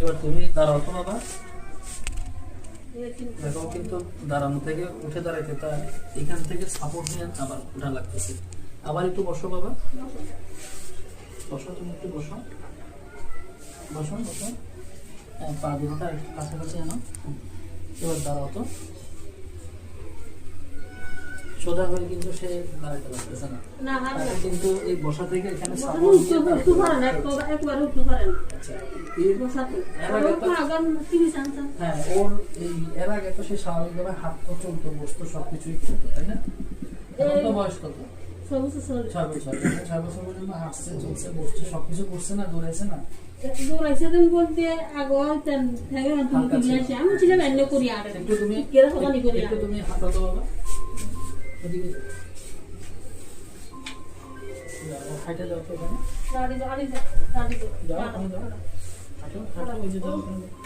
এবার তুমি দাঁড়াও তো বাবা। দেখো কিন্তু দাঁড়ানো থেকে উঠে দাঁড়াইতে তার এখান থেকে সাপোর্ট নিয়ে আবার উঠা লাগতেছে। আবার একটু বসো বাবা, বসো, তুমি একটু বসো, বসো বসো। হ্যাঁ, পা দুটোটা একটু কাছাকাছি আনো। এবার দাঁড়াও তো। সোজা হয়ে কিন্তু সে দাঁড়াইতে পারতেছে না, তাকে কিন্তু এই বসা থেকে এখানে সাপোর্ট দিয়ে আচ্ছা হ্যাঁ, ওর এই এর আগে তো সে স্বাভাবিকভাবে হাত তো চলতো, বসতো, সবকিছুই করতো, তাই না? এখন তো বয়স কত? 6 বছর। 6 বছর পর্যন্ত হাঁটছে, চলছে, বসছে, সবকিছু করছে না, দৌড়াইছে না? একটু তুমি হাঁটো তো বাবা, ওদিকে হাঁটে যাও তো, ওখানে যাও, ওখানে যাও, হাঁটো হাঁটো, ওই যে যাও, ওখানে যাও।